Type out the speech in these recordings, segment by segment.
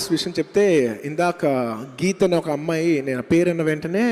Interest విషయం చెప్తే ఇందాక గీత అనే ఒక అమ్మాయి నేను పేరన్న వెంటనే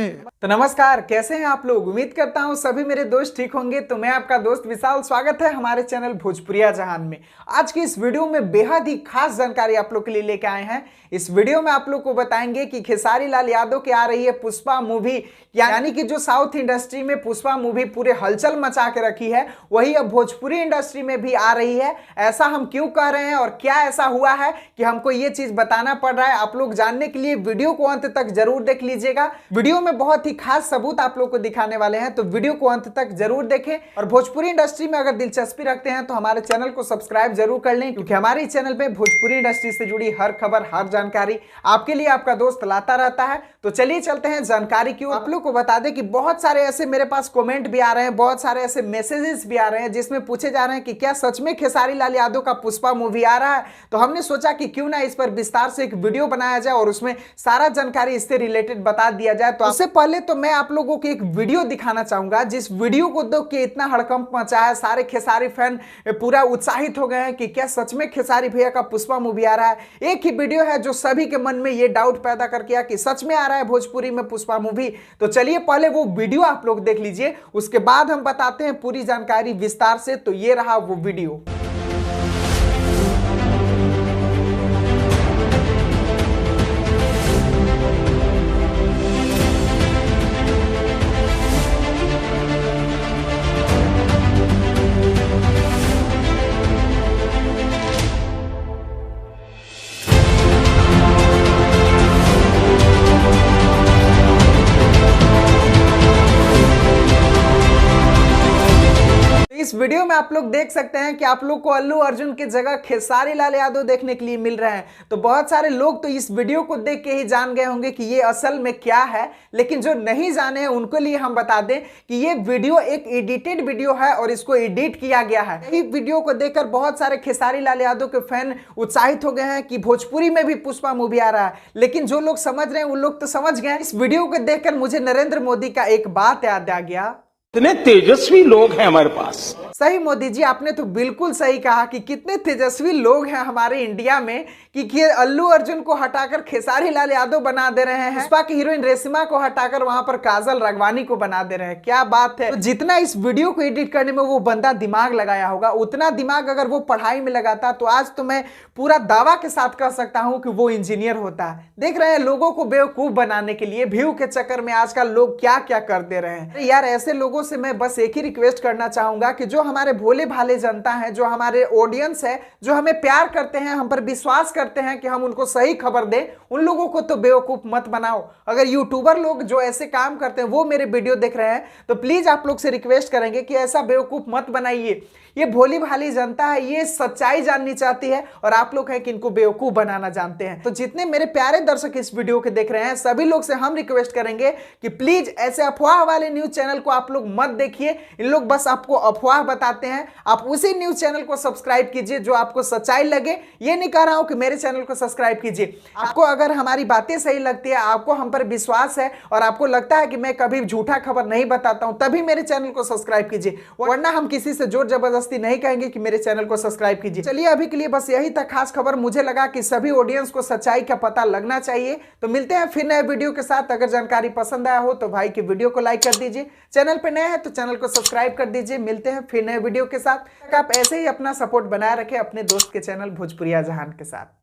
तो नमस्कार, कैसे हैं आप लोग। उम्मीद करता हूं सभी मेरे दोस्त ठीक होंगे। तो मैं आपका दोस्त विशाल, स्वागत है हमारे चैनल भोजपुरिया जहान में। आज की इस वीडियो में बेहद ही खास जानकारी आप लोग के लिए लेके आए हैं। इस वीडियो में आप लोग को बताएंगे कि खेसारी लाल यादव की आ रही है पुष्पा मूवी, यानी कि जो साउथ इंडस्ट्री में पुष्पा मूवी पूरे हलचल मचा के रखी है, वही अब भोजपुरी इंडस्ट्री में भी आ रही है। ऐसा हम क्यों कह रहे हैं और क्या ऐसा हुआ है कि हमको ये चीज बताना पड़ रहा है, आप लोग जानने के लिए वीडियो को अंत तक जरूर देख लीजिएगा। वीडियो में बहुत ही खास सबूत आप लोग को दिखाने वाले हैं, तो वीडियो को अंत तक जरूर देखें। और भोजपुरी इंडस्ट्री में अगर दिलचस्पी रखते हैं तो हमारे चैनल को सब्सक्राइब जरूर कर लें, क्योंकि हमारे चैनल पे भोजपुरी इंडस्ट्री से जुड़ी हर खबर, हर जानकारी आपके लिए आपका दोस्त लाता रहता है। तो चलिए चलते हैं जानकारी की ओर। आप लोग को बता दें कि बहुत सारे ऐसे मेरे पास कमेंट भी आ रहे हैं, बहुत सारे ऐसे मैसेजेस भी आ रहे हैं जिसमें पूछे जा रहे हैं कि क्या सच में खेसारी लाल यादव का पुष्पा मूवी आ रहा है। तो हमने सोचा कि क्यों ना इस पर विस्तार से एक वीडियो बनाया जाए और उसमें सारा जानकारी इससे रिलेटेड बता दिया जाए। तो उससे पहले तो मैं आप लोगों को एक वीडियो दिखाना चाहूंगा, जिस वीडियो को देख के इतना हड़कंप मचा है, सारे खेसारी फैन पूरा उत्साहित हो गए हैं कि क्या सच में खेसारी भैया का पुष्पा मूवी आ रहा है। एक ही वीडियो है जो सभी के मन में ये डाउट पैदा कर किया कि सच में आ रहा है भोजपुरी में पुष्पा मूवी। तो चलिए पहले वो वीडियो आप लोग देख लीजिए, उसके बाद हम बताते हैं पूरी जानकारी विस्तार से। तो ये रहा वो वीडियो। इस वीडियो में आप लोग देख सकते हैं कि आप लोग को अल्लू अर्जुन की जगह खेसारी लाल यादव देखने के लिए मिल रहे हैं। तो बहुत सारे लोग तो इस वीडियो को देख के ही जान गए होंगे कि ये असल में क्या है, लेकिन जो नहीं जाने हैं उनके लिए हम बता दें कि ये वीडियो एक एडिटेड वीडियो है और इसको एडिट किया गया है। इस वीडियो को देखकर बहुत सारे खेसारी लाल यादव के फैन उत्साहित हो गए हैं कि भोजपुरी में भी पुष्पा मूवी आ रहा है। लेकिन जो लोग समझ रहे हैं उन लोग तो समझ गए। इस वीडियो को देखकर मुझे नरेंद्र मोदी का एक बात याद आ गया। इतने तेजस्वी लोग हैं हमारे पास। सही मोदी जी, आपने तो बिल्कुल सही कहा कि कितने तेजस्वी लोग हैं हमारे इंडिया में कि अल्लू अर्जुन को हटाकर खेसारी लाल यादव बना दे रहे हैं, पुष्पा की हीरोइन रेशमा को हटाकर वहां पर काजल राघवानी को बना दे रहे हैं। क्या बात है। तो जितना इस वीडियो को एडिट करने में वो बंदा दिमाग लगाया होगा, उतना दिमाग अगर वो पढ़ाई में लगाता तो आज तो मैं पूरा दावा के साथ कह सकता हूं कि वो इंजीनियर होता। देख रहे हैं लोगों को बेवकूफ बनाने के लिए, व्यू के चक्कर में आजकल लोग क्या क्या कर दे रहे हैं। यार ऐसे लोगों से मैं बस एक ही रिक्वेस्ट करना चाहूंगा कि जो हमारे भोले भाले जनता है, जो हमारे ऑडियंस है, जो हमें प्यार करते हैं, हम पर विश्वास करते हैं कि हम उनको सही खबर दें, उन लोगों को तो बेवकूफ मत बनाओ। अगर यूट्यूबर लोग जो ऐसे काम करते हैं वो मेरे वीडियो देख रहे हैं तो प्लीज आप लोग से रिक्वेस्ट करेंगे कि ऐसा बेवकूफ मत बनाइए। ये भोली भाली जनता है, ये सच्चाई जाननी चाहती है और आप लोग हैं कि इनको बेवकूफ बनाना जानते हैं। तो जितने मेरे प्यारे दर्शक इस वीडियो के देख रहे हैं, सभी लोग से हम रिक्वेस्ट करेंगे कि प्लीज ऐसे अफवाह वाले न्यूज चैनल को आप लोग मत देखिए। इन लोग बस आपको अफवाह बताते हैं। आप उसी न्यूज चैनल को सब्सक्राइब कीजिए जो आपको सच्चाई लगे। ये नहीं कह रहा हूं कि मेरे चैनल को सब्सक्राइब कीजिए। आपको अगर हमारी बातें सही लगती है, आपको हम पर विश्वास है और आपको लगता है कि मैं कभी झूठा खबर नहीं बताता हूं, तभी मेरे चैनल को सब्सक्राइब कीजिए, वरना हम किसी से जोर जबरदस्ती नहीं कहेंगे कि मेरे चैनल को सब्सक्राइब कीजिए। चलिए अभी के लिए बस यही तक खास खबर। मुझे लगा कि सभी ऑडियंस को सच्चाई का पता लगना चाहिए। तो मिलते हैं फिर नए वीडियो के साथ। अगर जानकारी पसंद आया हो तो भाई की वीडियो को लाइक कर दीजिए, चैनल पे नए हैं तो चैनल को सब्सक्राइब कर दीजिए। मिलते हैं फिर नए वीडियो के साथ। आप ऐसे ही अपना सपोर्ट बनाए रखें अपने दोस्त के चैनल भोजपुरिया जहान के साथ।